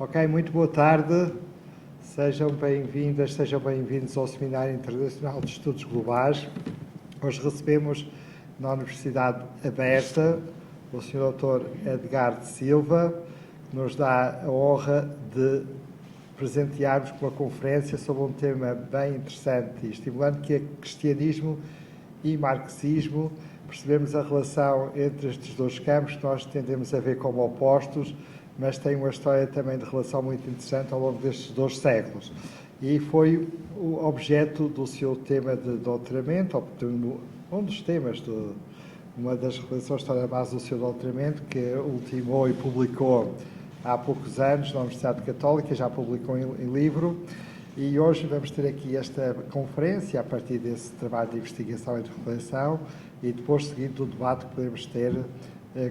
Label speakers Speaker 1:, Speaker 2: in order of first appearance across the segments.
Speaker 1: Ok, muito boa tarde. Sejam bem-vindas, sejam bem-vindos ao Seminário Internacional de Estudos Globais. Hoje recebemos na Universidade Aberta o Sr. Dr. Edgar de Silva, que nos dá a honra de presentearmos com uma conferência sobre um tema bem interessante e estimulante, que é cristianismo e marxismo. Percebemos a relação entre estes dois campos, que nós tendemos a ver como opostos, mas tem uma história também de relação muito interessante ao longo destes 2 séculos. E foi o objeto do seu tema de doutoramento, um dos temas, uma das reflexões que está na base do seu doutoramento, que ultimou e publicou há poucos anos na Universidade Católica, já publicou em livro, e hoje vamos ter aqui esta conferência a partir desse trabalho de investigação e de reflexão, e depois seguindo o debate que podemos ter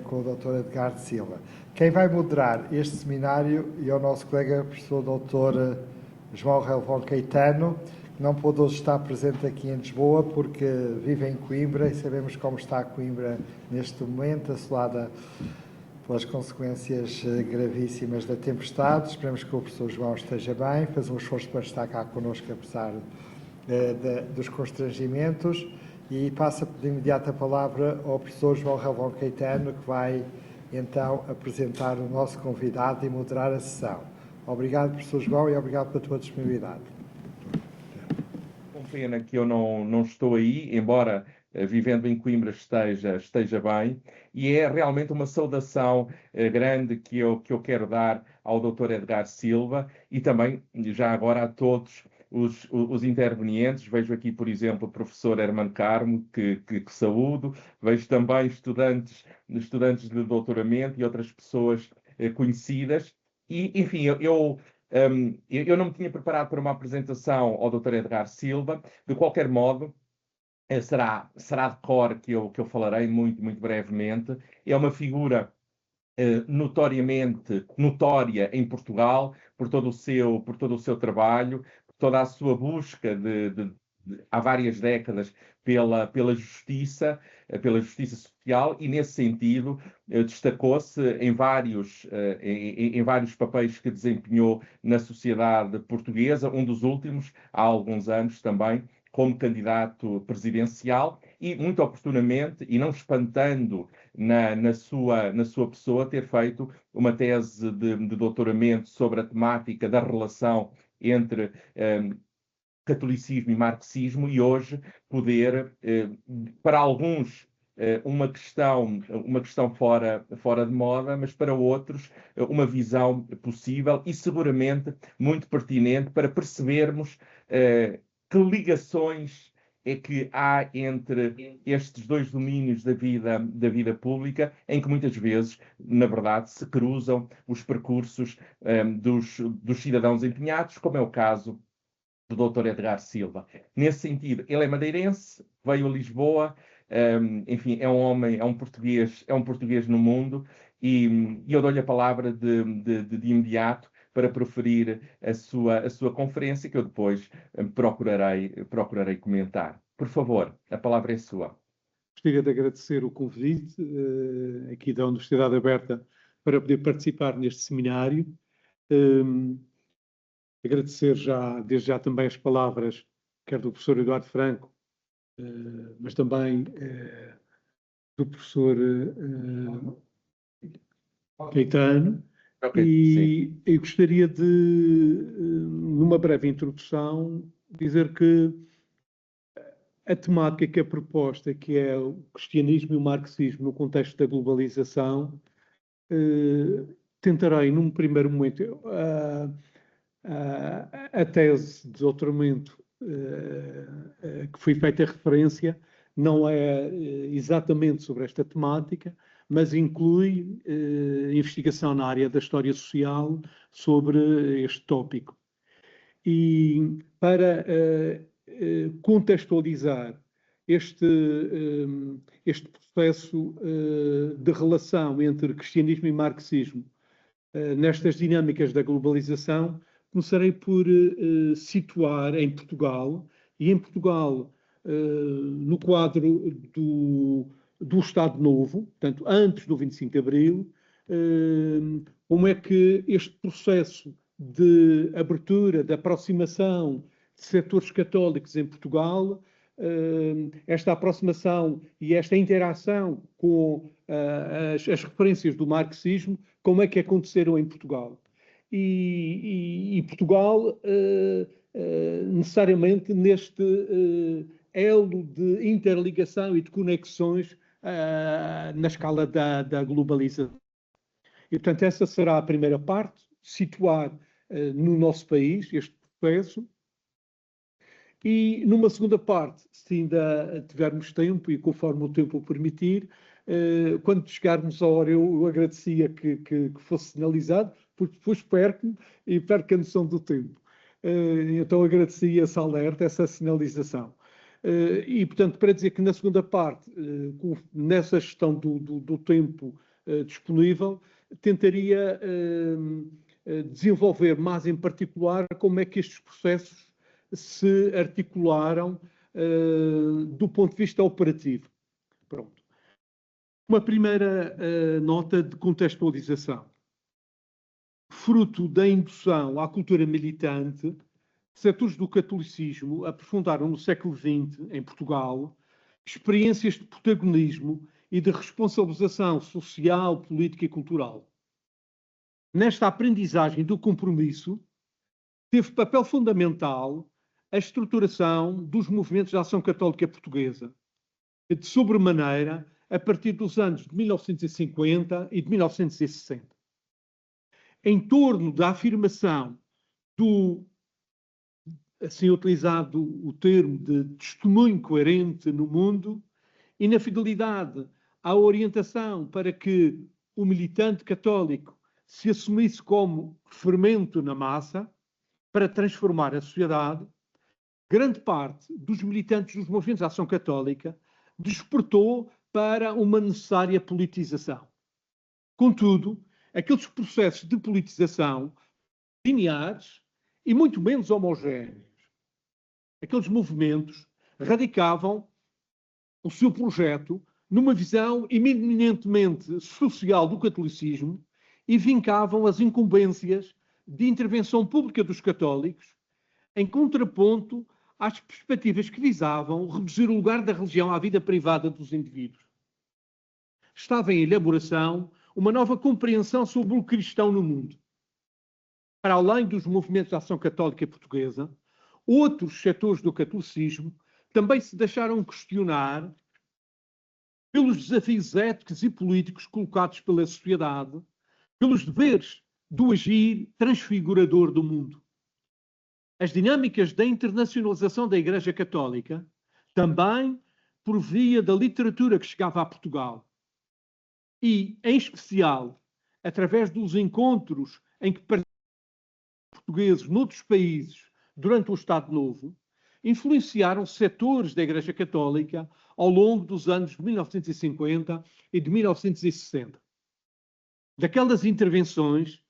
Speaker 1: com o Dr. Edgar de Silva. Quem vai moderar este seminário é o nosso colega professor Dr. João Relvão Caetano, que não pôde hoje estar presente aqui em Lisboa porque vive em Coimbra e sabemos como está Coimbra neste momento, assolada pelas consequências gravíssimas da tempestade. Esperamos que o professor João esteja bem, faz um esforço para estar cá connosco apesar dos constrangimentos, e passa de imediato a palavra ao professor João Relvão Caetano, que vai então apresentar o nosso convidado e moderar a sessão. Obrigado, professor João, e obrigado pela tua disponibilidade.
Speaker 2: Com pena que eu não estou aí, embora vivendo em Coimbra esteja bem, e é realmente uma saudação grande que eu quero dar ao Dr. Edgar Silva e também, já agora, a todos os intervenientes. Vejo aqui, por exemplo, o professor Hermano Carmo, que saúdo, vejo também estudantes de doutoramento e outras pessoas conhecidas, e, enfim, eu não me tinha preparado para uma apresentação ao Dr. Edgar Silva. De qualquer modo, será de cor que eu falarei muito brevemente. É uma figura notória em Portugal por todo o seu trabalho, por toda a sua busca há várias décadas pela justiça social, e nesse sentido destacou-se em vários papéis que desempenhou na sociedade portuguesa, um dos últimos, há alguns anos também, como candidato presidencial, e muito oportunamente, e não espantando na sua pessoa, ter feito uma tese de doutoramento sobre a temática da relação entre catolicismo e marxismo, e hoje poder, para alguns, uma questão fora de moda, mas para outros uma visão possível e seguramente muito pertinente para percebermos que ligações é que há entre estes dois domínios da vida pública, em que muitas vezes, na verdade, se cruzam os percursos dos cidadãos empenhados, como é o caso do Dr. Edgar Silva. Nesse sentido, ele é madeirense, veio a Lisboa, enfim, é um português no mundo, e eu dou-lhe a palavra de imediato para proferir a sua conferência, que eu depois procurarei comentar. Por favor, a palavra é sua.
Speaker 3: Gostaria de agradecer o convite aqui da Universidade Aberta para poder participar neste seminário. Agradecer desde já também as palavras, quer do professor Eduardo Franco, mas também do professor Caetano.
Speaker 2: Okay,
Speaker 3: e gostaria de, numa breve introdução, dizer que a temática que é proposta, que é o cristianismo e o marxismo no contexto da globalização, tentarei, num primeiro momento, a tese de doutoramento que foi feita referência não é exatamente sobre esta temática, mas inclui investigação na área da história social sobre este tópico. E para contextualizar este processo de relação entre cristianismo e marxismo nestas dinâmicas da globalização, começarei por situar em Portugal, e em Portugal no quadro do Estado Novo, portanto, antes do 25 de Abril, como é que este processo de abertura, de aproximação de setores católicos em Portugal, esta aproximação e esta interação com as referências do marxismo, como é que aconteceram em Portugal. E Portugal, necessariamente, neste elo de interligação e de conexões na escala da globalização. E, portanto, essa será a primeira parte, situar no nosso país este processo. E numa segunda parte, se ainda tivermos tempo e conforme o tempo o permitir, quando chegarmos à hora, eu agradecia que fosse sinalizado, porque depois perco-me e perco a noção do tempo. Então agradecia essa alerta, essa sinalização. E, portanto, para dizer que na segunda parte, nessa gestão do tempo disponível, tentaria desenvolver mais em particular como é que estes processos se articularam do ponto de vista operativo. Pronto. Uma primeira nota de contextualização. Fruto da indução à cultura militante, setores do catolicismo aprofundaram no século XX, em Portugal, experiências de protagonismo e de responsabilização social, política e cultural. Nesta aprendizagem do compromisso, teve papel fundamental a estruturação dos movimentos de ação católica portuguesa, de sobremaneira a partir dos anos de 1950 e de 1960. Em torno da afirmação do, assim utilizado o termo de testemunho coerente no mundo, e na fidelidade à orientação para que o militante católico se assumisse como fermento na massa para transformar a sociedade, grande parte dos militantes dos movimentos de ação católica despertou para uma necessária politização. Contudo, aqueles processos de politização lineares e muito menos homogéneos, aqueles movimentos radicavam o seu projeto numa visão eminentemente social do catolicismo e vincavam as incumbências de intervenção pública dos católicos em contraponto às perspectivas que visavam reduzir o lugar da religião à vida privada dos indivíduos. Estava em elaboração uma nova compreensão sobre o cristão no mundo. Para além dos movimentos de ação católica portuguesa, outros setores do catolicismo também se deixaram questionar pelos desafios éticos e políticos colocados pela sociedade, pelos deveres do agir transfigurador do mundo. As dinâmicas da internacionalização da Igreja Católica, também por via da literatura que chegava a Portugal, e, em especial, através dos encontros em que participaram portugueses noutros países durante o Estado Novo, influenciaram setores da Igreja Católica ao longo dos anos de 1950 e de 1960. Daquelas intervenções,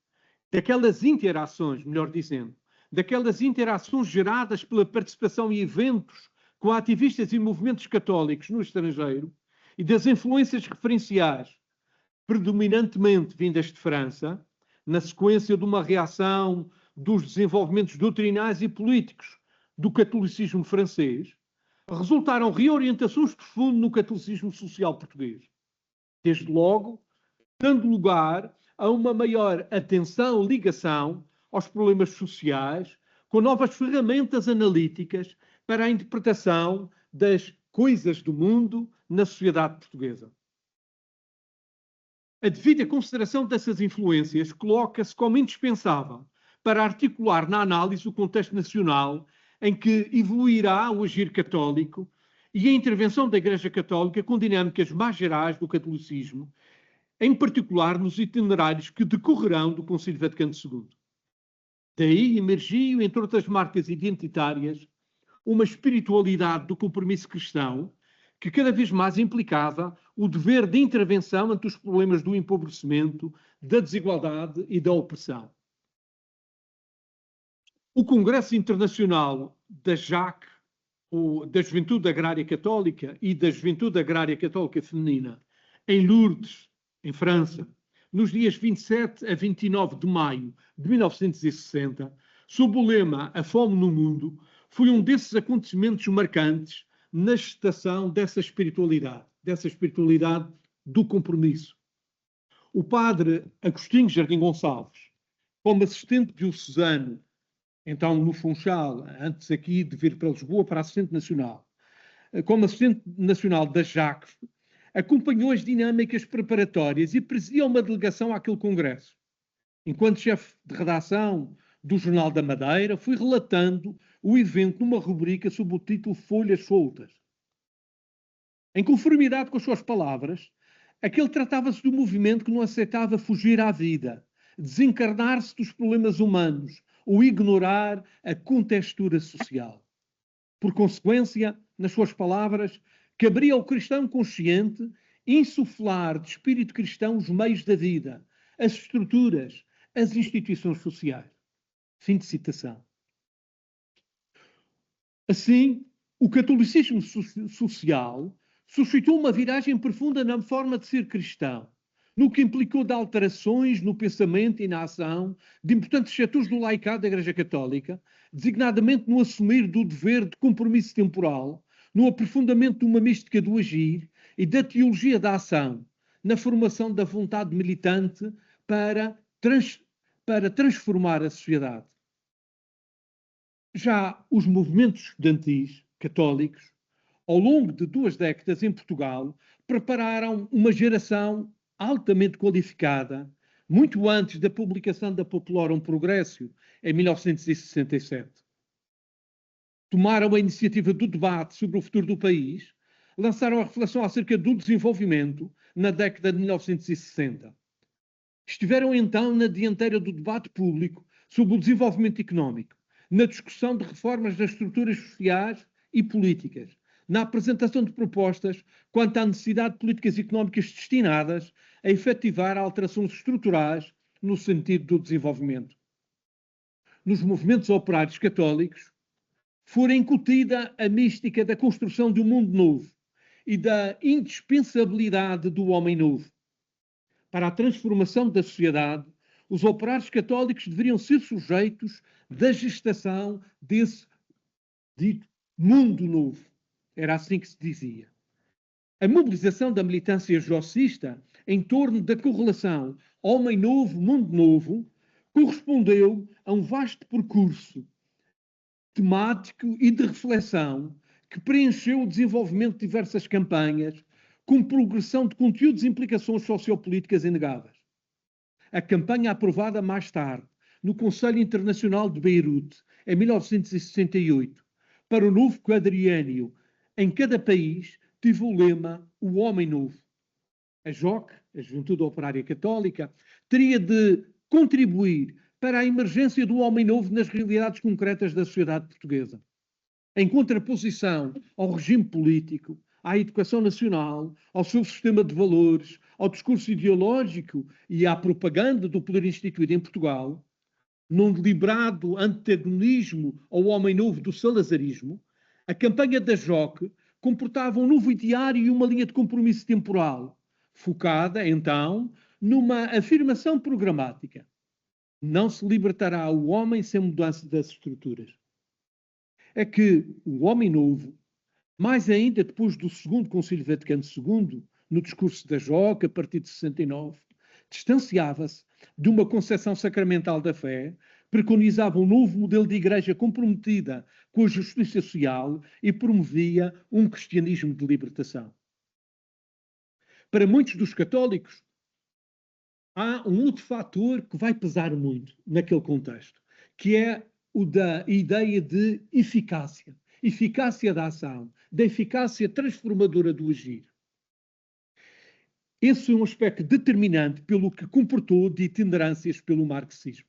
Speaker 3: daquelas interações, melhor dizendo, daquelas interações geradas pela participação em eventos com ativistas e movimentos católicos no estrangeiro e das influências referenciais, predominantemente vindas de França, na sequência de uma reação dos desenvolvimentos doutrinais e políticos do catolicismo francês, resultaram reorientações de fundo no catolicismo social português. Desde logo, dando lugar a uma maior atenção e ligação aos problemas sociais, com novas ferramentas analíticas para a interpretação das coisas do mundo na sociedade portuguesa. A devida consideração dessas influências coloca-se como indispensável para articular na análise o contexto nacional em que evoluirá o agir católico e a intervenção da Igreja Católica com dinâmicas mais gerais do catolicismo, em particular nos itinerários que decorrerão do Concílio Vaticano II. Daí emergiu, entre outras marcas identitárias, uma espiritualidade do compromisso cristão que cada vez mais implicava o dever de intervenção ante os problemas do empobrecimento, da desigualdade e da opressão. O Congresso Internacional da JAC, da Juventude Agrária Católica e da Juventude Agrária Católica Feminina, em Lourdes, em França, nos dias 27 a 29 de maio de 1960, sob o lema A Fome no Mundo, foi um desses acontecimentos marcantes na gestação dessa espiritualidade do compromisso. O padre Agostinho Jardim Gonçalves, como assistente diocesano, então no Funchal, antes aqui de vir para Lisboa para assistente nacional, como assistente nacional da JACF, acompanhou as dinâmicas preparatórias e presidia uma delegação àquele congresso. Enquanto chefe de redação do Jornal da Madeira, fui relatando o evento numa rubrica sob o título Folhas Soltas. Em conformidade com as suas palavras, aquele tratava-se de um movimento que não aceitava fugir à vida, desencarnar-se dos problemas humanos ou ignorar a contextura social. Por consequência, nas suas palavras, caberia ao cristão consciente insuflar de espírito cristão os meios da vida, as estruturas, as instituições sociais. Fim de citação. Assim, o catolicismo social suscitou uma viragem profunda na forma de ser cristão, no que implicou de alterações no pensamento e na ação de importantes setores do laicado da Igreja Católica, designadamente no assumir do dever de compromisso temporal, no aprofundamento de uma mística do agir e da teologia da ação, na formação da vontade militante para transformar a sociedade. Já os movimentos estudantis católicos, ao longo de 2 décadas em Portugal, prepararam uma geração altamente qualificada, muito antes da publicação da Populorum Progressio, em 1967. Tomaram a iniciativa do debate sobre o futuro do país, lançaram a reflexão acerca do desenvolvimento na década de 1960. Estiveram então na dianteira do debate público sobre o desenvolvimento económico, na discussão de reformas das estruturas sociais e políticas, na apresentação de propostas quanto à necessidade de políticas económicas destinadas a efetivar alterações estruturais no sentido do desenvolvimento. Nos movimentos operários católicos, fora incutida a mística da construção de um mundo novo e da indispensabilidade do homem novo. Para a transformação da sociedade, os operários católicos deveriam ser sujeitos da gestação desse dito mundo novo. Era assim que se dizia. A mobilização da militância jocista em torno da correlação homem novo, mundo novo, correspondeu a um vasto percurso temático e de reflexão que preencheu o desenvolvimento de diversas campanhas com progressão de conteúdos e implicações sociopolíticas inegáveis. A campanha aprovada mais tarde no Conselho Internacional de Beirute, em 1968, para o novo quadriênio em cada país, teve o lema O Homem Novo. A JOC, a Juventude Operária Católica, teria de contribuir para a emergência do homem novo nas realidades concretas da sociedade portuguesa. Em contraposição ao regime político, à educação nacional, ao seu sistema de valores, ao discurso ideológico e à propaganda do poder instituído em Portugal, num deliberado antagonismo ao homem novo do salazarismo, a campanha da JOC comportava um novo ideário e uma linha de compromisso temporal, focada, então, numa afirmação programática. Não se libertará o homem sem mudança das estruturas. É que o homem novo, mais ainda depois do segundo Concílio Vaticano II, no discurso da JOC, a partir de 69, distanciava-se de uma concepção sacramental da fé, preconizava um novo modelo de igreja comprometida com a justiça social e promovia um cristianismo de libertação. Para muitos dos católicos, há um outro fator que vai pesar muito naquele contexto, que é o da ideia de eficácia. Eficácia da ação, da eficácia transformadora do agir. Esse é um aspecto determinante pelo que comportou de itinerâncias pelo marxismo.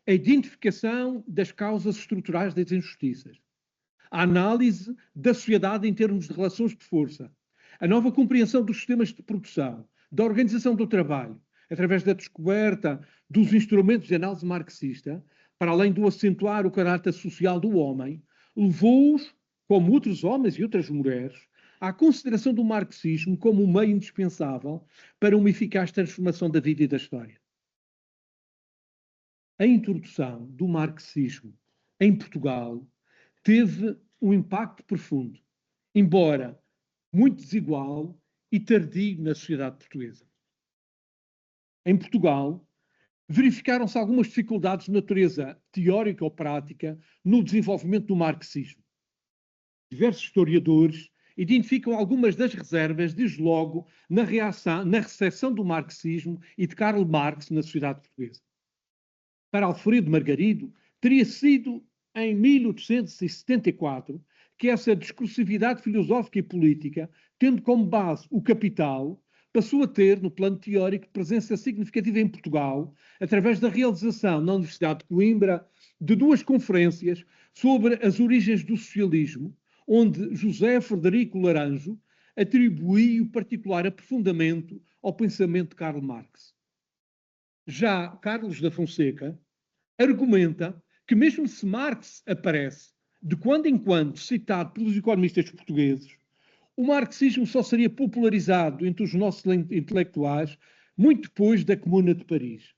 Speaker 3: A identificação das causas estruturais das injustiças. A análise da sociedade em termos de relações de força. A nova compreensão dos sistemas de produção, da organização do trabalho, através da descoberta dos instrumentos de análise marxista, para além do acentuar o caráter social do homem, levou-os, como outros homens e outras mulheres, à consideração do marxismo como um meio indispensável para uma eficaz transformação da vida e da história. A introdução do marxismo em Portugal teve um impacto profundo, embora muito desigual e tardio na sociedade portuguesa. Em Portugal, verificaram-se algumas dificuldades de natureza teórica ou prática no desenvolvimento do marxismo. Diversos historiadores identificam algumas das reservas, desde logo, na recepção do marxismo e de Karl Marx na sociedade portuguesa. Para Alfredo Margarido, teria sido em 1874 que essa discursividade filosófica e política, tendo como base o Capital, passou a ter, no plano teórico, presença significativa em Portugal, através da realização na Universidade de Coimbra de 2 conferências sobre as origens do socialismo, onde José Frederico Laranjo atribuiu particular aprofundamento ao pensamento de Karl Marx. Já Carlos da Fonseca argumenta que, mesmo se Marx aparece de quando em quando citado pelos economistas portugueses, o marxismo só seria popularizado entre os nossos intelectuais muito depois da Comuna de Paris.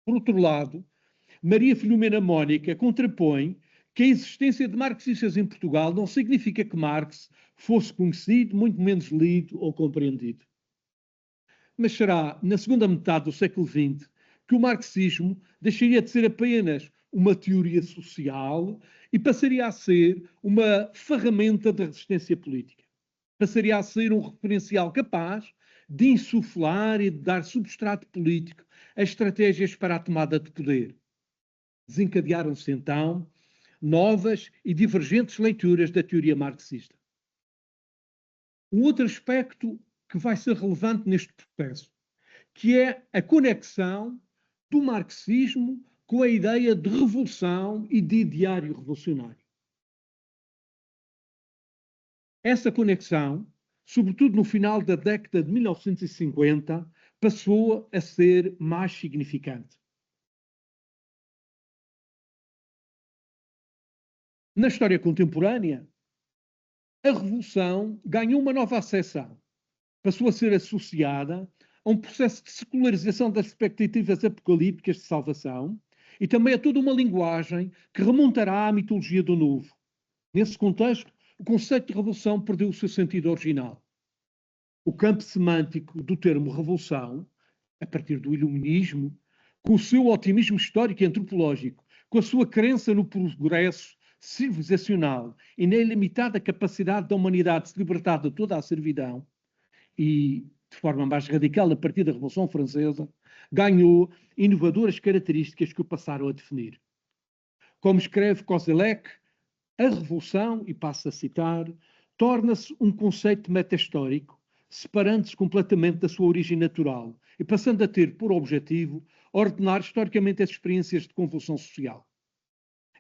Speaker 3: Por outro lado, Maria Filomena Mónica contrapõe que a existência de marxistas em Portugal não significa que Marx fosse conhecido, muito menos lido ou compreendido. Mas será na segunda metade do século XX que o marxismo deixaria de ser apenas uma teoria social e passaria a ser uma ferramenta de resistência política. Passaria a ser um referencial capaz de insuflar e de dar substrato político a estratégias para a tomada de poder. Desencadearam-se então novas e divergentes leituras da teoria marxista. Um outro aspecto que vai ser relevante neste processo, que é a conexão do marxismo com a ideia de revolução e de ideário revolucionário. Essa conexão, sobretudo no final da década de 1950, passou a ser mais significante. Na história contemporânea, a revolução ganhou uma nova acessão. Passou a ser associada a um processo de secularização das expectativas apocalípticas de salvação e também a toda uma linguagem que remontará à mitologia do novo. Nesse contexto, o conceito de revolução perdeu o seu sentido original. O campo semântico do termo revolução, a partir do iluminismo, com o seu otimismo histórico e antropológico, com a sua crença no progresso civilizacional e na ilimitada capacidade da humanidade de se libertar de toda a servidão, e de forma mais radical a partir da Revolução Francesa, ganhou inovadoras características que o passaram a definir. Como escreve Koselleck, a revolução, e passo a citar, torna-se um conceito meta-histórico, separando-se completamente da sua origem natural e passando a ter por objetivo ordenar historicamente as experiências de convulsão social.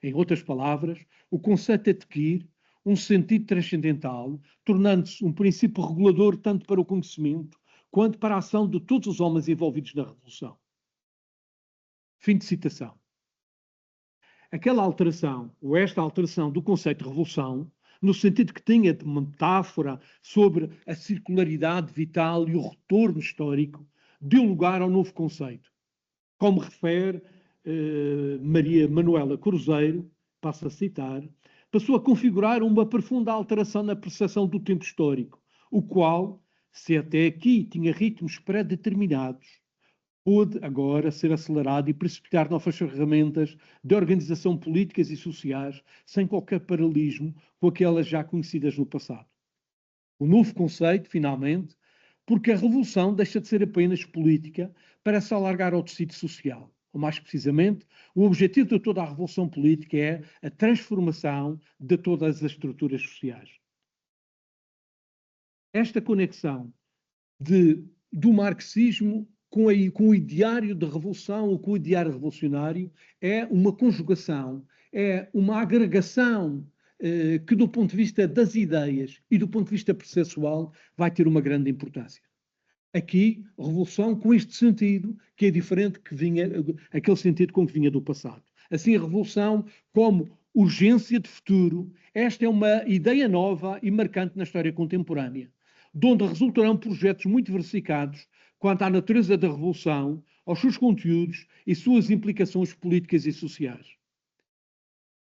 Speaker 3: Em outras palavras, o conceito adquire um sentido transcendental, tornando-se um princípio regulador tanto para o conhecimento quanto para a ação de todos os homens envolvidos na revolução. Fim de citação. Aquela alteração, ou esta alteração do conceito de revolução, no sentido que tinha de metáfora sobre a circularidade vital e o retorno histórico, deu lugar ao novo conceito. Como refere Maria Manuela Cruzeiro, passo a citar, passou a configurar uma profunda alteração na percepção do tempo histórico, o qual, se até aqui tinha ritmos pré-determinados, pôde agora ser acelerado e precipitar novas ferramentas de organização políticas e sociais sem qualquer paralelismo com aquelas já conhecidas no passado. O novo conceito, finalmente, porque a revolução deixa de ser apenas política para se alargar ao tecido social. Ou mais precisamente, o objetivo de toda a revolução política é a transformação de todas as estruturas sociais. Esta conexão do marxismo com o ideário da revolução ou com o ideário revolucionário é uma conjugação, é uma agregação que, do ponto de vista das ideias e do ponto de vista processual, vai ter uma grande importância. Aqui, revolução com este sentido, que é diferente que vinha, aquele sentido com que vinha do passado. Assim, a revolução como urgência de futuro. Esta é uma ideia nova e marcante na história contemporânea, de onde resultarão projetos muito diversificados quanto à natureza da revolução, aos seus conteúdos e suas implicações políticas e sociais.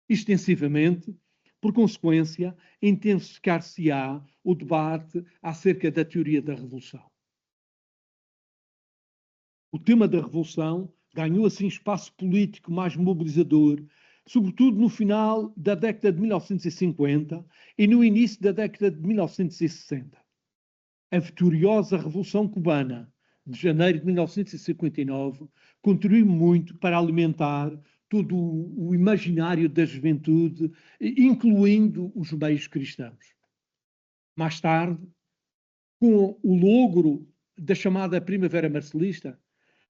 Speaker 3: Extensivamente, por consequência, intensificar-se-á o debate acerca da teoria da revolução. O tema da revolução ganhou assim espaço político mais mobilizador, sobretudo no final da década de 1950 e no início da década de 1960. A vitoriosa Revolução Cubana de janeiro de 1959 contribuiu muito para alimentar todo o imaginário da juventude, incluindo os meios cristãos. Mais tarde, com o logro da chamada Primavera Marcelista,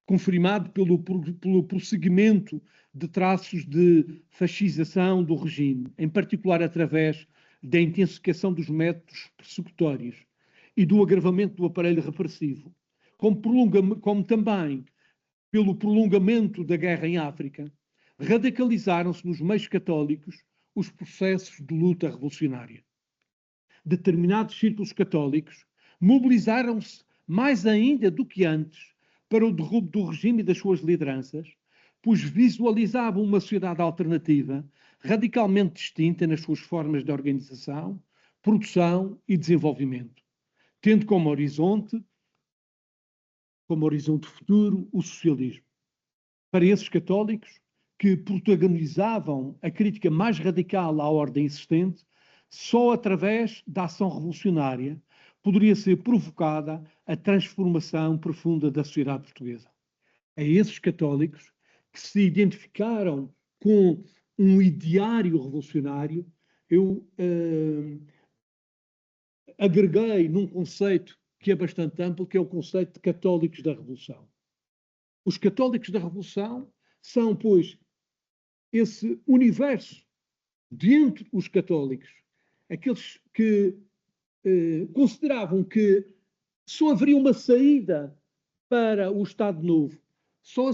Speaker 3: confirmado pelo prosseguimento de traços de fascização do regime, em particular através da intensificação dos métodos persecutórios e do agravamento do aparelho repressivo, como também pelo prolongamento da guerra em África, radicalizaram-se nos meios católicos os processos de luta revolucionária. Determinados círculos católicos mobilizaram-se mais ainda do que antes para o derrubo do regime e das suas lideranças, pois visualizavam uma sociedade alternativa radicalmente distinta nas suas formas de organização, produção e desenvolvimento, tendo como horizonte futuro o socialismo. Para esses católicos, que protagonizavam a crítica mais radical à ordem existente, só através da ação revolucionária poderia ser provocada a transformação profunda da sociedade portuguesa. A esses católicos que se identificaram com um ideário revolucionário, eu agreguei num conceito que é bastante amplo, que é o conceito de católicos da Revolução. Os católicos da Revolução são, pois, esse universo de entre os católicos, aqueles que consideravam que só haveria uma saída para o Estado Novo, só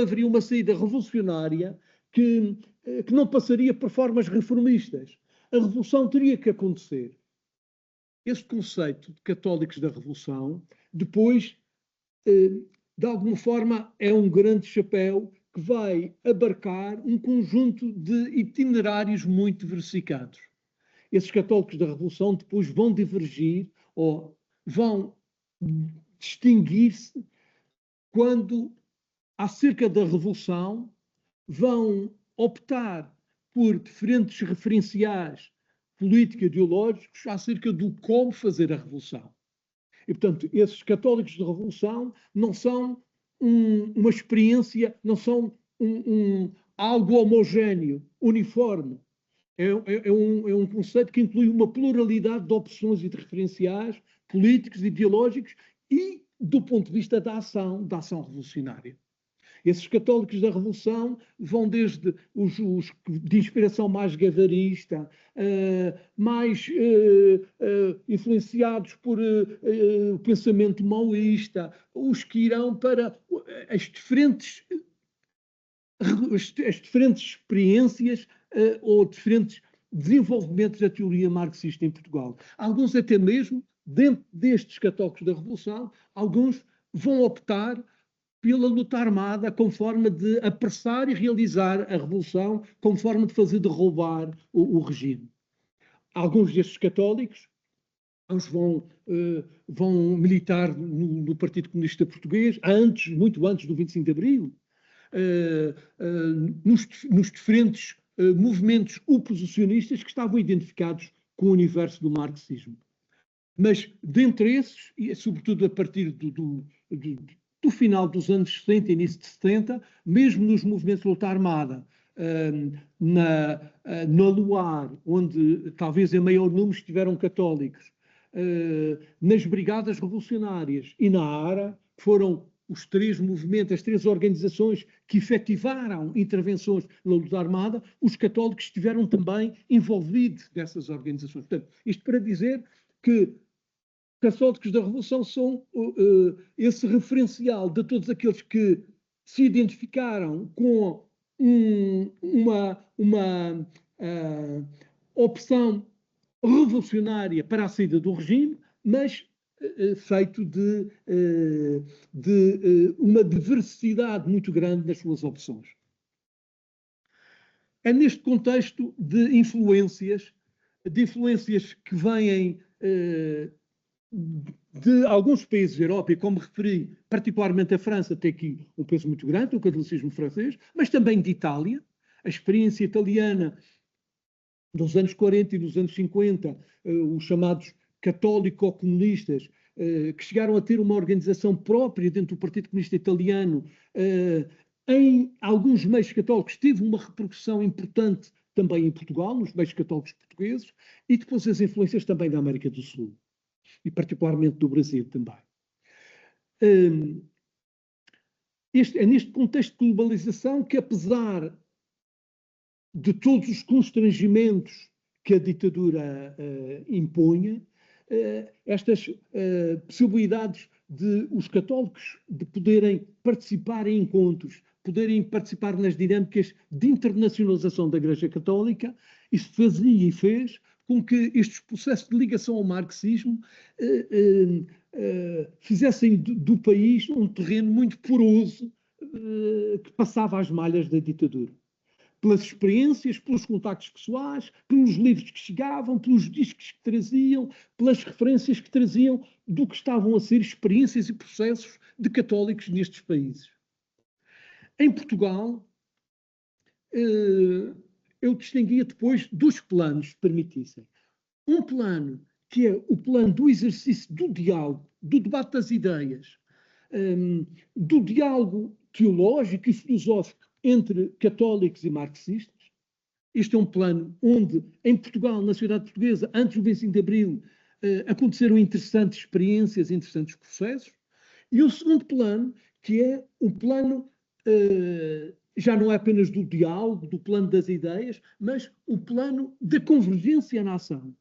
Speaker 3: haveria uma saída revolucionária que não passaria por formas reformistas. A revolução teria que acontecer. Esse conceito de católicos da Revolução, depois, de alguma forma, é um grande chapéu que vai abarcar um conjunto de itinerários muito diversificados. Esses católicos da Revolução depois vão divergir ou vão distinguir-se quando, acerca da Revolução, vão optar por diferentes referenciais político-ideológicos acerca do como fazer a Revolução. E, portanto, esses católicos da Revolução não são uma experiência, não são algo homogéneo, uniforme. É um conceito que inclui uma pluralidade de opções e de referenciais políticos, ideológicos e do ponto de vista da ação revolucionária. Esses católicos da Revolução vão desde os de inspiração mais gavarista, mais influenciados por o pensamento maoísta, os que irão para as diferentes experiências ou diferentes desenvolvimentos da teoria marxista em Portugal. Alguns até mesmo, dentro destes católicos da Revolução, alguns vão optar pela luta armada como forma de apressar e realizar a revolução, como forma de fazer derrubar o regime. Alguns destes católicos vão militar no Partido Comunista Português, muito antes do 25 de Abril, nos diferentes movimentos oposicionistas que estavam identificados com o universo do marxismo. Mas, dentre esses, e sobretudo a partir do final dos anos 60 e início de 70, mesmo nos movimentos de luta armada, na Luar, onde talvez em maior número estiveram católicos, nas brigadas revolucionárias e na ARA, foram os três movimentos, as três organizações que efetivaram intervenções na luta armada, os católicos estiveram também envolvidos nessas organizações. Portanto, isto para dizer que católicos da Revolução são esse referencial de todos aqueles que se identificaram com uma opção revolucionária para a saída do regime, mas feito de uma diversidade muito grande nas suas opções. É neste contexto de influências que vêm de alguns países da Europa, e como referi, particularmente a França tem aqui um peso muito grande, o catolicismo francês, mas também de Itália, a experiência italiana nos anos 40 e nos anos 50, os chamados católico-comunistas, que chegaram a ter uma organização própria dentro do Partido Comunista Italiano, em alguns meios católicos teve uma repercussão importante também em Portugal, nos meios católicos portugueses, e depois as influências também da América do Sul, e particularmente do Brasil também. É neste contexto de globalização que, apesar de todos os constrangimentos que a ditadura impunha, estas possibilidades de os católicos de poderem participar em encontros, poderem participar nas dinâmicas de internacionalização da Igreja Católica, isso fazia e fez com que estes processos de ligação ao marxismo fizessem do país um terreno muito poroso que passava às malhas da ditadura. Pelas experiências, pelos contactos pessoais, pelos livros que chegavam, pelos discos que traziam, pelas referências que traziam do que estavam a ser experiências e processos de católicos nestes países. Em Portugal, eu distinguia depois dois planos, se permitissem. Um plano que é o plano do exercício do diálogo, do debate das ideias, do diálogo teológico e filosófico entre católicos e marxistas. Este é um plano onde, em Portugal, na sociedade portuguesa, antes do 25 de Abril, aconteceram interessantes experiências, interessantes processos. E o segundo plano, que é um plano, já não é apenas do diálogo, do plano das ideias, mas o plano da convergência na ação,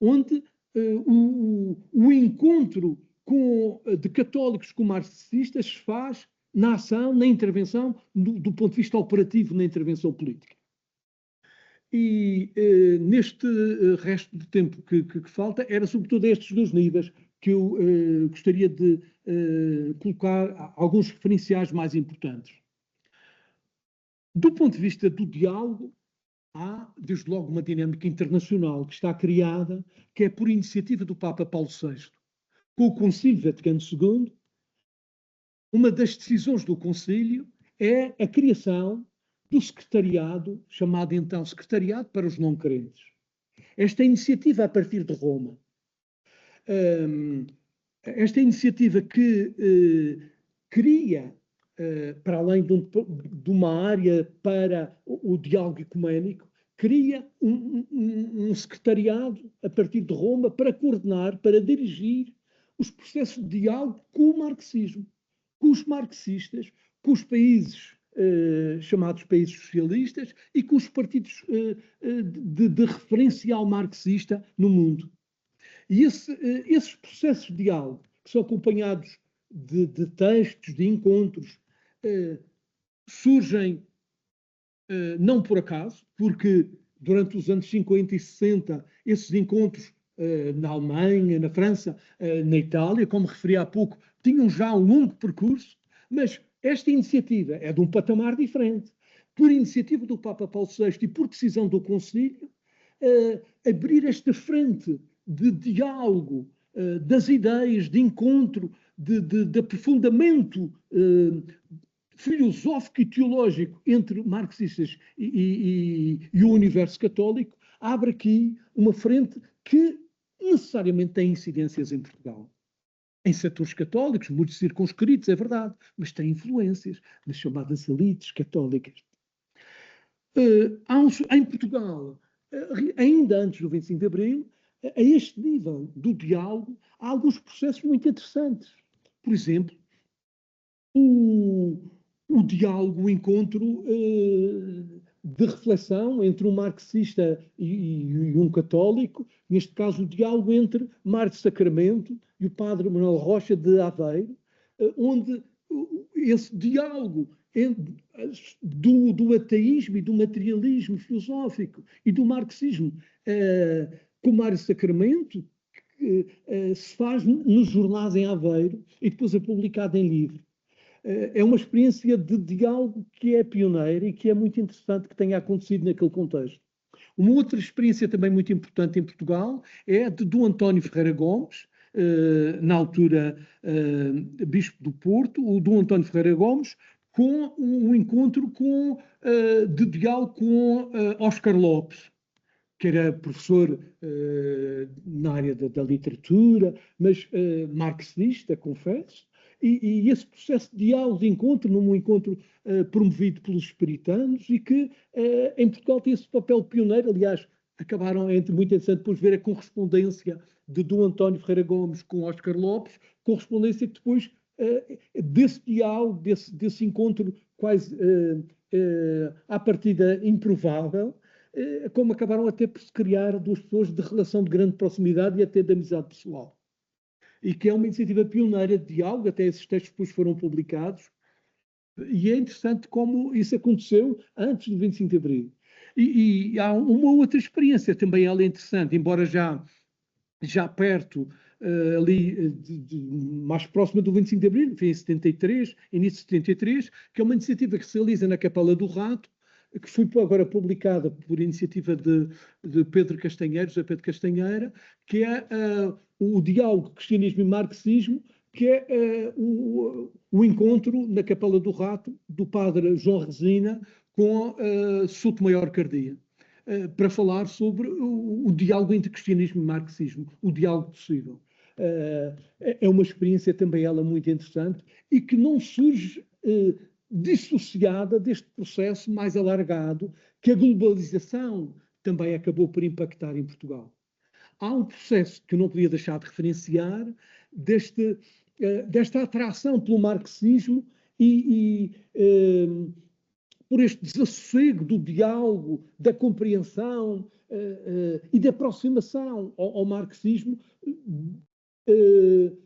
Speaker 3: onde o encontro de católicos com marxistas se faz na ação, na intervenção, do ponto de vista operativo, na intervenção política. E neste resto de tempo que falta, era sobretudo estes dois níveis que eu gostaria de colocar alguns referenciais mais importantes. Do ponto de vista do diálogo, há, desde logo, uma dinâmica internacional que está criada, que é por iniciativa do Papa Paulo VI, com o Concílio Vaticano II. Uma das decisões do Concílio é a criação do secretariado, chamado então Secretariado para os Não-Crentes. Esta iniciativa a partir de Roma. Esta iniciativa que cria, para além de uma área para o diálogo ecuménico, cria um secretariado a partir de Roma para coordenar, para dirigir os processos de diálogo com o marxismo, com os marxistas, com os países chamados países socialistas e com os partidos de referencial marxista no mundo. E esses processos de diálogo, que são acompanhados de textos, de encontros, surgem não por acaso, porque durante os anos 50 e 60, esses encontros na Alemanha, na França, na Itália, como referi há pouco, tinham já um longo percurso, mas esta iniciativa é de um patamar diferente. Por iniciativa do Papa Paulo VI e por decisão do Concílio, abrir esta frente de diálogo das ideias, de encontro, de aprofundamento filosófico e teológico entre marxistas e o universo católico, abre aqui uma frente que necessariamente tem incidências em Portugal. Em setores católicos, muito circunscritos, é verdade, mas tem influências nas chamadas elites católicas. Em Portugal, ainda antes do 25 de Abril, a este nível do diálogo, há alguns processos muito interessantes. Por exemplo, o diálogo, o encontro de reflexão entre um marxista e um católico, neste caso o diálogo entre Mário de Sacramento e o padre Manuel Rocha de Aveiro, onde esse diálogo do ateísmo e do materialismo filosófico e do marxismo, com Mário Sacramento, que se faz nos jornais em Aveiro e depois é publicado em livro. É uma experiência de diálogo que é pioneira e que é muito interessante que tenha acontecido naquele contexto. Uma outra experiência também muito importante em Portugal é a de Dom António Ferreira Gomes, na altura Bispo do Porto, o Dom António Ferreira Gomes, com um encontro de diálogo com Oscar Lopes, que era professor na área da literatura, mas marxista, confesso, e esse processo de diálogo, de encontro, num encontro promovido pelos espiritanos, e que em Portugal tem esse papel pioneiro. Aliás, acabaram, é muito interessante depois ver a correspondência de Dom António Ferreira Gomes com Oscar Lopes, correspondência que depois desse diálogo, desse encontro quase à partida improvável, como acabaram até por se criar duas pessoas de relação de grande proximidade e até de amizade pessoal. E que é uma iniciativa pioneira de diálogo, até esses textos depois foram publicados, e é interessante como isso aconteceu antes do 25 de Abril. E há uma outra experiência também, ela é interessante, embora já perto, ali mais próxima do 25 de Abril, foi em 73, início de 73, que é uma iniciativa que se realiza na Capela do Rato, que foi agora publicada por iniciativa de Pedro Castanheira, José Pedro Castanheira, que é o diálogo cristianismo e marxismo, que é o encontro na Capela do Rato do padre João Resina com Souto Maior Cardia, para falar sobre o diálogo entre cristianismo e marxismo, o diálogo possível. É uma experiência também ela muito interessante e que não surge dissociada deste processo mais alargado que a globalização também acabou por impactar em Portugal. Há um processo que eu não podia deixar de referenciar desta atração pelo marxismo e por este desassossego do diálogo, da compreensão e da aproximação ao marxismo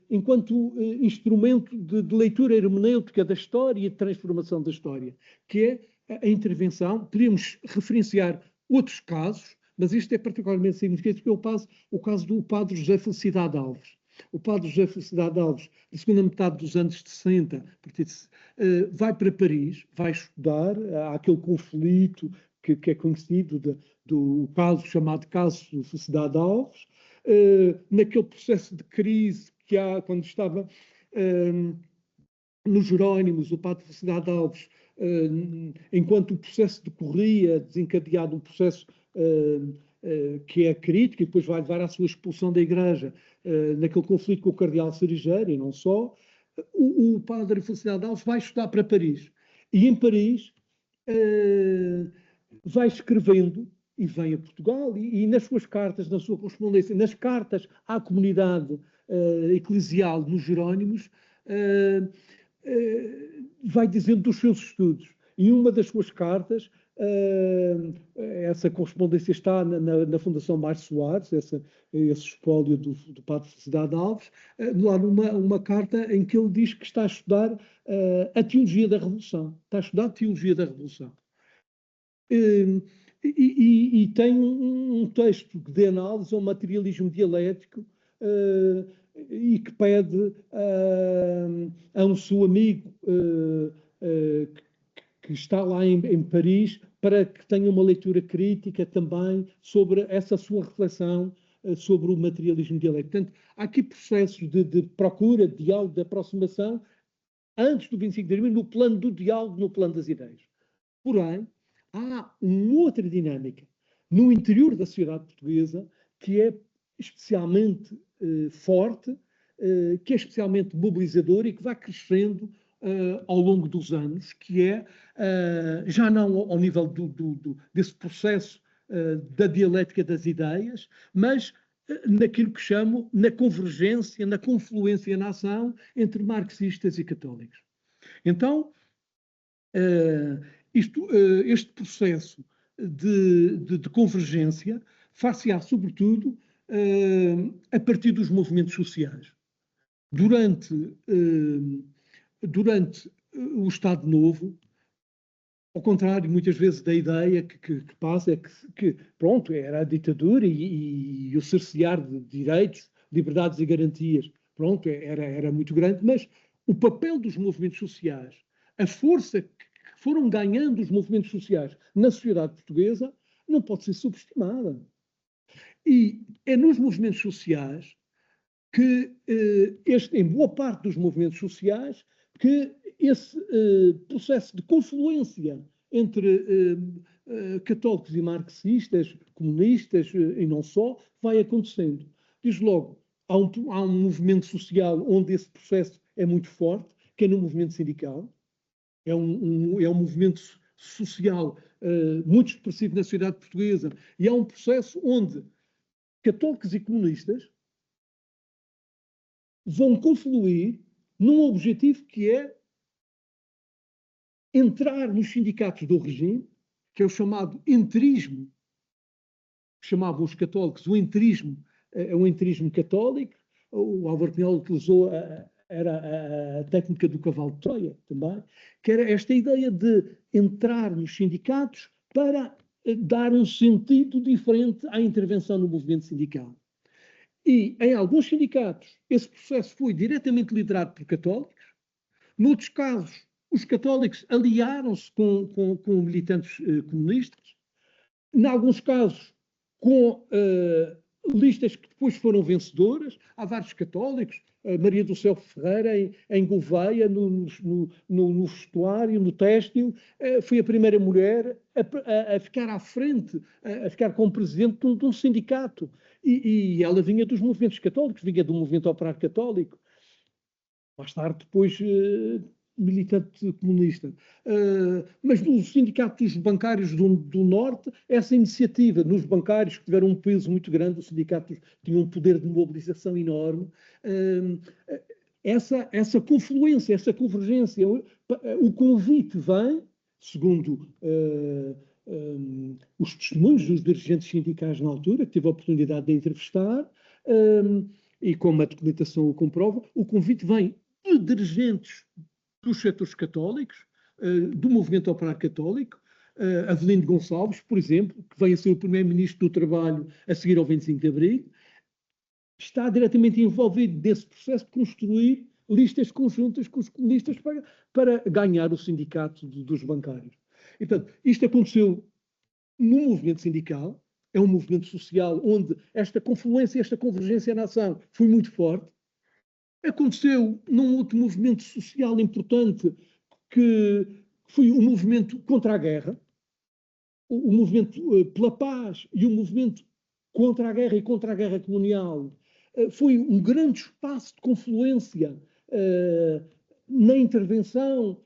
Speaker 3: enquanto instrumento de leitura hermenêutica da história e de transformação da história, que é a intervenção. Podemos referenciar outros casos, mas este é particularmente significativo, que é o caso do padre José Felicidade Alves. O padre José Felicidade Alves, na segunda metade dos anos 60, vai para Paris, vai estudar, há aquele conflito que é conhecido do caso chamado caso de Felicidade Alves, naquele processo de crise que há quando estava nos Jerónimos, o padre Felicidade Alves, enquanto o processo decorria, desencadeado um processo que é crítico e depois vai levar à sua expulsão da Igreja, naquele conflito com o cardeal Cerejeiro e não só, o padre Felicidade Alves vai estudar para Paris. E em Paris vai escrevendo e vem a Portugal e nas suas cartas, na sua correspondência, nas cartas à comunidade eclesial nos Jerónimos, vai dizendo dos seus estudos. E uma das suas cartas, essa correspondência está na Fundação Mais Soares, esse espólio do padre Felicidade Alves, lá numa carta em que ele diz que está a estudar a teologia da Revolução. Está a estudar a teologia da Revolução. E tem um texto de análise ao materialismo dialético e que pede a um seu amigo que está lá em Paris para que tenha uma leitura crítica também sobre essa sua reflexão sobre o materialismo dialético. Portanto, há aqui processos de procura, de diálogo, de aproximação antes do 25 de abril, no plano do diálogo, no plano das ideias. Porém, há uma outra dinâmica no interior da sociedade portuguesa que é especialmente forte, que é especialmente mobilizadora e que vai crescendo ao longo dos anos, que é, já não ao nível desse processo da dialética das ideias, mas naquilo que chamo na convergência, na confluência na ação entre marxistas e católicos. Então, este processo de convergência far-se-á, sobretudo, a partir dos movimentos sociais. Durante o Estado Novo, ao contrário, muitas vezes, da ideia que passa, é que, pronto, era a ditadura e o cercear de direitos, liberdades e garantias, pronto, era muito grande, mas o papel dos movimentos sociais, a força que foram ganhando os movimentos sociais na sociedade portuguesa, não pode ser subestimada. E é nos movimentos sociais que, em boa parte dos movimentos sociais, que esse processo de confluência entre católicos e marxistas, comunistas e não só, vai acontecendo. Desde logo, há um movimento social onde esse processo é muito forte, que é no movimento sindical. É um movimento social muito expressivo na sociedade portuguesa, e há um processo onde católicos e comunistas vão confluir num objetivo que é entrar nos sindicatos do regime, que é o chamado enterismo, que chamavam os católicos o enterismo católico. O Álvaro Cunhal utilizou a técnica do cavalo de Troia também, que era esta ideia de entrar nos sindicatos para dar um sentido diferente à intervenção no movimento sindical. E em alguns sindicatos esse processo foi diretamente liderado por católicos. Noutros casos, os católicos aliaram-se com militantes comunistas. Em alguns casos, com listas que depois foram vencedoras. Há vários católicos. Maria do Céu Ferreira, em Gouveia, no vestuário, no têxtil, foi a primeira mulher a ficar à frente, a ficar como presidente de um sindicato. E ela vinha dos movimentos católicos, vinha do movimento operário católico. Mais tarde, depois, militante comunista. Mas nos sindicatos bancários do Norte, essa iniciativa, nos bancários que tiveram um peso muito grande, os sindicatos tinham um poder de mobilização enorme, essa confluência, essa convergência, o convite vem, segundo os testemunhos dos dirigentes sindicais na altura, que tive a oportunidade de entrevistar, e como a documentação o comprova, o convite vem de dirigentes dos setores católicos, do movimento operário católico, Avelino Gonçalves, por exemplo, que veio a ser o primeiro-ministro do Trabalho a seguir ao 25 de Abril, está diretamente envolvido nesse processo de construir listas conjuntas com os comunistas para ganhar o sindicato dos bancários. E, portanto, isto aconteceu no movimento sindical, é um movimento social onde esta confluência, esta convergência na ação foi muito forte. Aconteceu num outro movimento social importante, que foi o movimento contra a guerra, o movimento pela paz e o movimento contra a guerra e contra a guerra colonial. Foi um grande espaço de confluência na intervenção,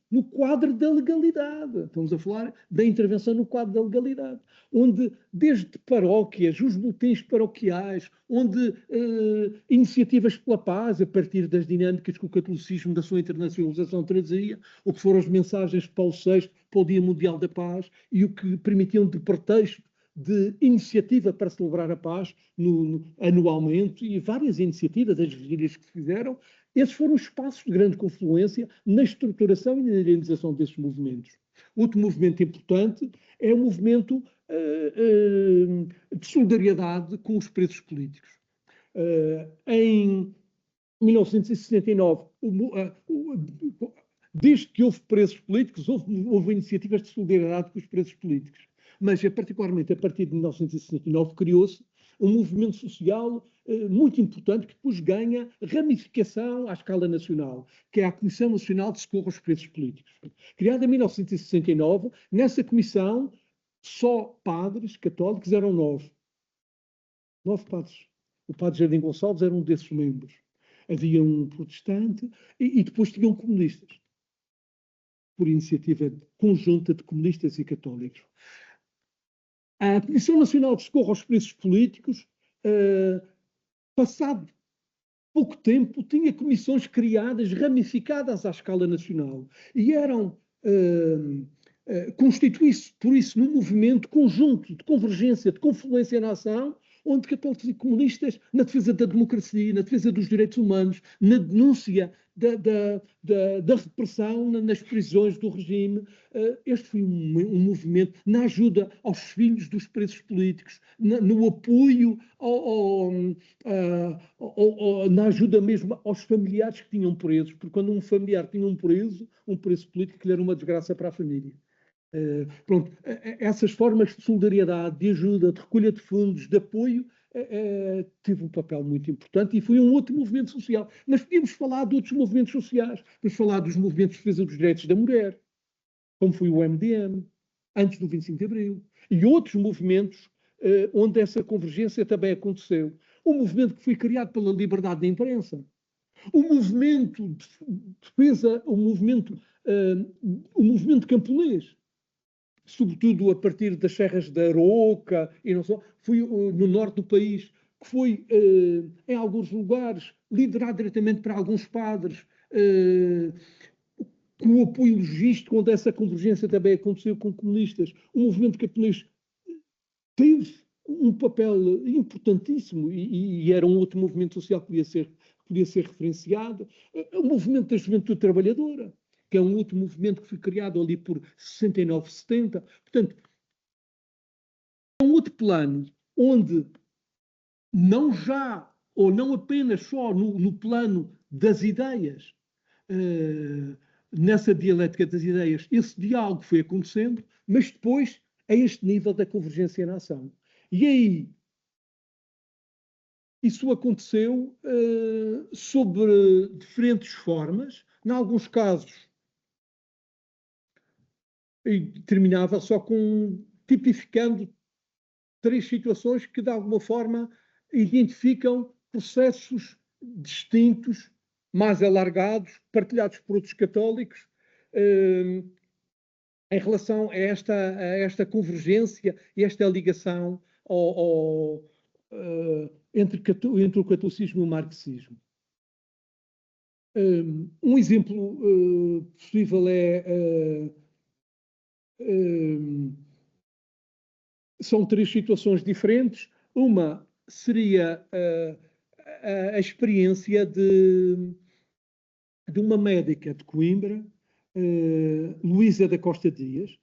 Speaker 3: no quadro da legalidade. Estamos a falar da intervenção no quadro da legalidade, onde desde paróquias, os boletins paroquiais, onde iniciativas pela paz, a partir das dinâmicas que o catolicismo da sua internacionalização trazia, o que foram as mensagens de Paulo VI para o Dia Mundial da Paz e o que permitiam de pretexto de iniciativa para celebrar a paz anualmente, e várias iniciativas, as vigílias que se fizeram. Esses foram os espaços de grande confluência na estruturação e na organização desses movimentos. Outro movimento importante é o movimento de solidariedade com os presos políticos. Em 1969, desde que houve presos políticos, houve iniciativas de solidariedade com os presos políticos. Mas, particularmente a partir de 1969, criou-se um movimento social muito importante, que depois ganha ramificação à escala nacional, que é a Comissão Nacional de Socorro aos Presos Políticos. Criada em 1969, nessa comissão, só padres católicos eram 9. 9 padres. O padre Jardim Gonçalves era um desses membros. Havia um protestante e depois tinham comunistas, por iniciativa conjunta de comunistas e católicos. A Comissão Nacional de Socorro aos Presos Políticos, passado pouco tempo, tinha comissões criadas, ramificadas à escala nacional, e eram constituísse por isso num movimento conjunto de convergência, de confluência na ação, onde católicos e comunistas, na defesa da democracia, na defesa dos direitos humanos, na denúncia da repressão nas prisões do regime. Este foi um movimento na ajuda aos filhos dos presos políticos, no apoio, na ajuda mesmo aos familiares que tinham presos, porque quando um familiar tinha um preso político, que lhe era uma desgraça para a família. Pronto, essas formas de solidariedade, de ajuda, de recolha de fundos, de apoio, teve um papel muito importante e foi um outro movimento social. Mas podíamos falar de outros movimentos sociais. Podemos falar dos movimentos de defesa dos direitos da mulher, como foi o MDM, antes do 25 de Abril, e outros movimentos onde essa convergência também aconteceu. O movimento que foi criado pela liberdade da imprensa, o movimento de defesa, o movimento camponês, sobretudo a partir das serras da Aroca, e não só, foi no norte do país, que foi, em alguns lugares, liderado diretamente por alguns padres, com o apoio logístico, onde essa convergência também aconteceu com comunistas. O movimento camponês teve um papel importantíssimo e era um outro movimento social que podia ser referenciado. O movimento da juventude trabalhadora, que é um outro movimento que foi criado ali por 69, 70. Portanto, é um outro plano onde não já, ou não apenas só no plano das ideias, nessa dialética das ideias, esse diálogo foi acontecendo, mas depois a este nível da convergência na ação. E aí, isso aconteceu sobre diferentes formas, em alguns casos, e terminava só tipificando 3 situações que, de alguma forma, identificam processos distintos, mais alargados, partilhados por outros católicos, em relação a esta convergência e esta ligação entre o catolicismo e o marxismo. Um exemplo possível são 3 situações diferentes. Uma seria a experiência de uma médica de Coimbra, Luísa da Costa Dias,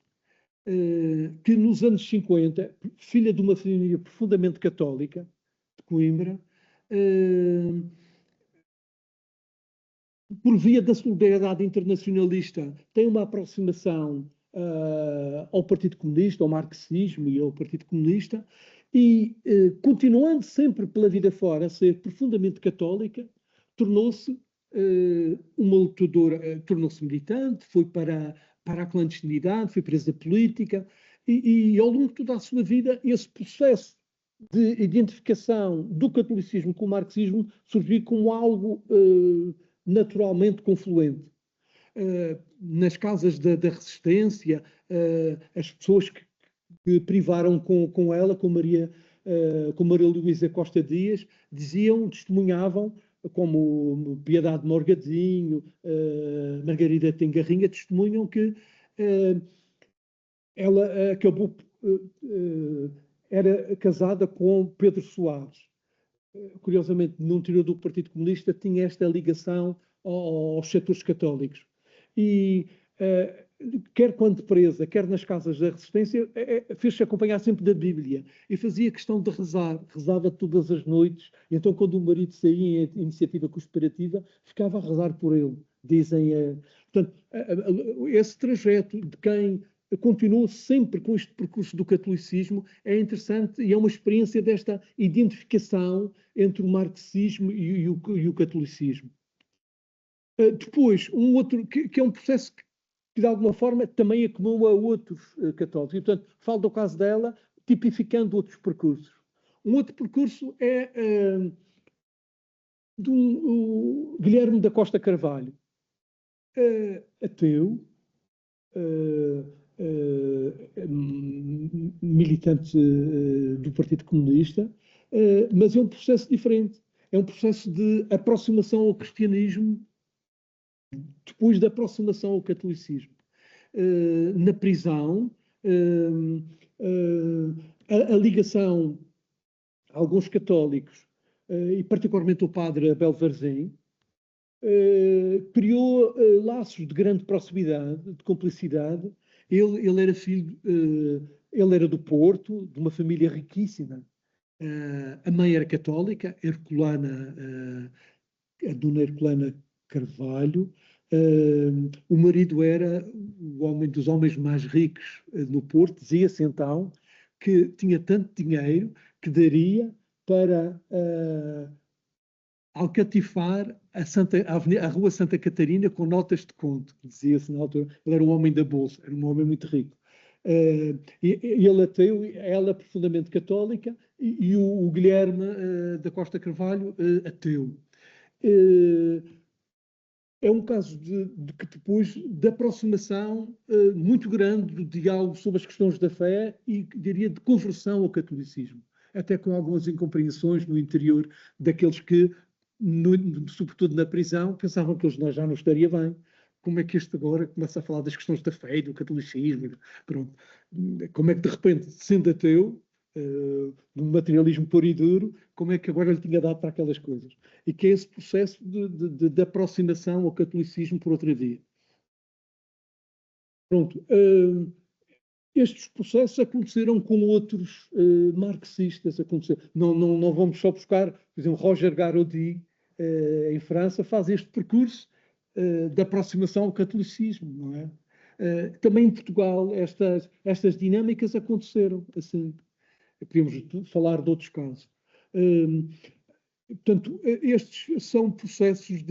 Speaker 3: que nos anos 50, filha de uma família profundamente católica de Coimbra, por via da solidariedade internacionalista, tem uma aproximação ao Partido Comunista, ao marxismo e ao Partido Comunista, e continuando sempre pela vida fora a ser profundamente católica, tornou-se uma lutadora, tornou-se militante, foi para a clandestinidade, foi presa política, e ao longo de toda a sua vida esse processo de identificação do catolicismo com o marxismo surgiu como algo naturalmente confluente. Nas causas da resistência, as pessoas que privaram com ela, com Maria Luísa Costa Dias, testemunhavam, como Piedade Morgadinho, Margarida Tengarrinha, testemunham que ela acabou, era casada com Pedro Soares. Curiosamente, no interior do Partido Comunista, tinha esta ligação aos setores católicos. E, quer quando presa, quer nas casas da resistência, fez-se acompanhar sempre da Bíblia e fazia questão de rezava todas as noites. E então, quando o marido saía em iniciativa conspirativa, ficava a rezar por ele, dizem. Portanto, esse trajeto de quem continuou sempre com este percurso do catolicismo é interessante e é uma experiência desta identificação entre o marxismo e o catolicismo. Depois, um outro, que é um processo que de alguma forma também acumula outros católicos. E, portanto, falo do caso dela, tipificando outros percursos. Um outro percurso é do Guilherme da Costa Carvalho, ateu, militante do Partido Comunista, mas é um processo diferente. É um processo de aproximação ao cristianismo depois da aproximação ao catolicismo. Na prisão, a ligação a alguns católicos, e particularmente o padre Abel Varzim, criou laços de grande proximidade, de cumplicidade. Ele era filho, ele era do Porto, de uma família riquíssima. A mãe era católica, herculana, a dona Herculana Carvalho. O marido era o homem dos homens mais ricos no Porto. Dizia-se então que tinha tanto dinheiro que daria para alcatifar a Rua Santa Catarina com notas de conto. Dizia-se na altura. Ele era um homem da Bolsa, era um homem muito rico. Ele ateu, ela profundamente católica, e o Guilherme da Costa Carvalho ateu. É um caso de que depois da aproximação muito grande do diálogo sobre as questões da fé e, diria, de conversão ao catolicismo, até com algumas incompreensões no interior daqueles que, sobretudo na prisão, pensavam que eles já não estaria bem. Como é que este agora começa a falar das questões da fé e do catolicismo? Pronto. Como é que de repente, sendo ateu, num materialismo puro e duro, como é que agora lhe tinha dado para aquelas coisas? E que é esse processo de aproximação ao catolicismo por outra via. Pronto. Estes processos aconteceram com outros marxistas. Não vamos só buscar, por exemplo, Roger Garaudy, em França, faz este percurso de aproximação ao catolicismo, não é? Também em Portugal estas dinâmicas aconteceram assim. Podemos falar de outros casos. Portanto, estes são processos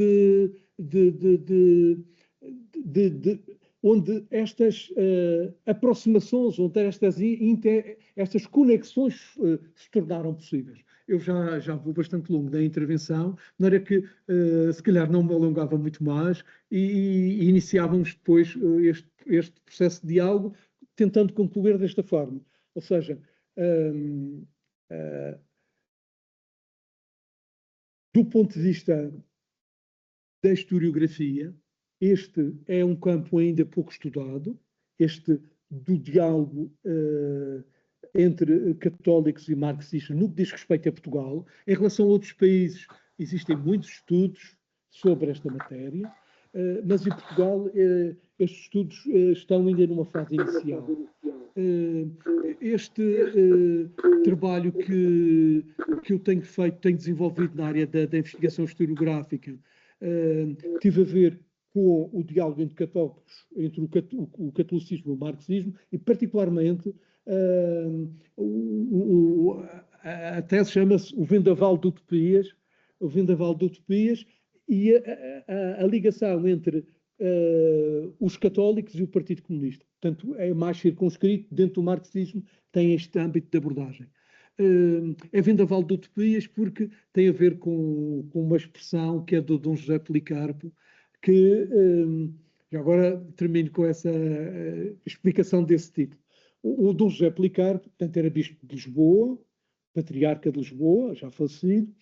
Speaker 3: onde estas aproximações, onde estas conexões se tornaram possíveis. Eu já vou bastante longo da intervenção, não era que se calhar não me alongava muito mais e iniciávamos depois este processo de diálogo, tentando concluir desta forma. Ou seja, do ponto de vista da historiografia, este é um campo ainda pouco estudado, este do diálogo entre católicos e marxistas no que diz respeito a Portugal. Em relação a outros países, existem muitos estudos sobre esta matéria, mas em Portugal estes estudos estão ainda numa fase inicial. Este trabalho que eu tenho feito, tenho desenvolvido na área da investigação historiográfica, tive a ver com o diálogo entre católicos, entre o catolicismo e o marxismo, e particularmente a tese chama-se O Vendaval de Utopias, e a ligação entre os católicos e o Partido Comunista. Portanto, é mais circunscrito, dentro do marxismo, tem este âmbito de abordagem. É Vendaval de Utopias porque tem a ver com uma expressão que é do Dom José Policarpo, que, já agora termino com essa explicação desse tipo. O Dom José Policarpo, portanto, era bispo de Lisboa, patriarca de Lisboa, já falecido,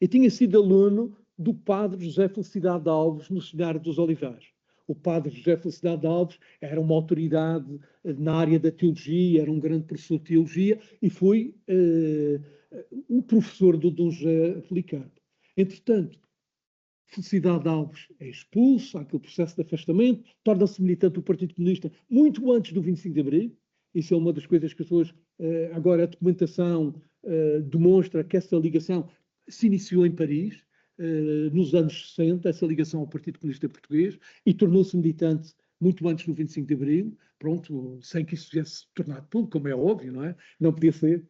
Speaker 3: e tinha sido aluno do padre José Felicidade Alves no Seminário dos Olivais. O padre José Felicidade Alves era uma autoridade na área da teologia, era um grande professor de teologia e foi o professor do Dom José Policarpo. Entretanto, Felicidade Alves é expulso, há aquele processo de afastamento, torna-se militante do Partido Comunista muito antes do 25 de Abril. Isso é uma das coisas que as pessoas, agora a documentação demonstra que essa ligação se iniciou em Paris, nos anos 60, essa ligação ao Partido Comunista Português, e tornou-se militante muito antes do 25 de Abril, pronto, sem que isso tivesse tornado público, como é óbvio, não é? Não podia ser.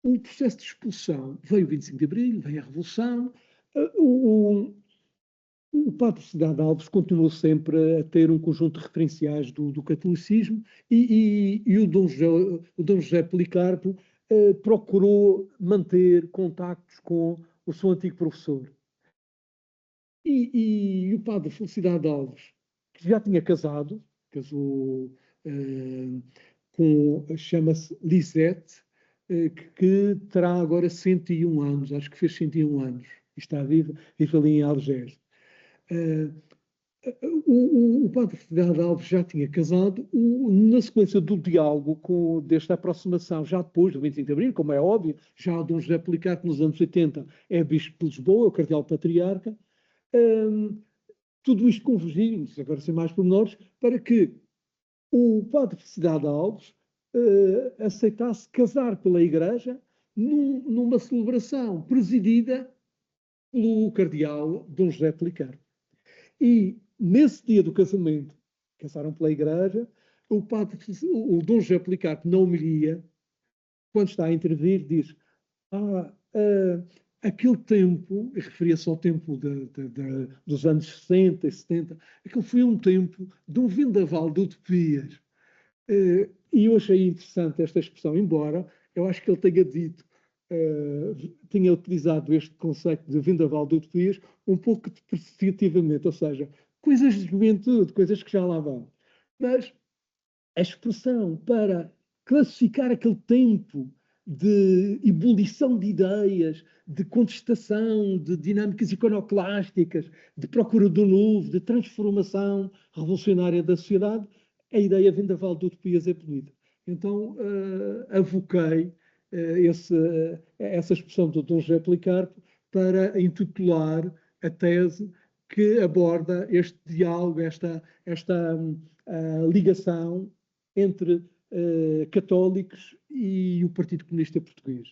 Speaker 3: Um processo de expulsão, veio o 25 de Abril, veio a Revolução, o padre Cidade Alves continuou sempre a ter um conjunto de referenciais do catolicismo e o Dom José Policarpo procurou manter contactos com o seu antigo professor. E o padre Felicidade Alves, que já tinha casou chama-se Lisette, que terá agora 101 anos, acho que fez 101 anos, e está vive ali em Algés. O padre Fernando Alves já tinha casado, na sequência do diálogo, desta aproximação, já depois do 25 de Abril, como é óbvio, já Dom José Policarpo, nos anos 80, é bispo de Lisboa, é o cardeal patriarca, tudo isto convergiu, agora sem mais pormenores, para que o padre Felicidade Alves aceitasse casar pela Igreja numa celebração presidida pelo cardeal Dom José Policarpo. E nesse dia do casamento, casaram pela Igreja, o Dom José Policarpo, na homilia, quando está a intervir, diz: aquele tempo, e referia-se ao tempo dos anos 60 e 70, aquele foi um tempo de um vendaval de utopias. E eu achei interessante esta expressão, embora eu acho que ele tenha dito, tinha utilizado este conceito de vendaval de utopias um pouco depreciativamente, ou seja, coisas de juventude, coisas que já lá vão. Mas a expressão para classificar aquele tempo de ebulição de ideias, de contestação, de dinâmicas iconoclásticas, de procura do novo, de transformação revolucionária da sociedade, a ideia vendaval de utopias é bonita. Então, avoquei essa expressão do Dom José Policarpo para intitular a tese que aborda este diálogo, esta ligação entre católicos e o Partido Comunista Português.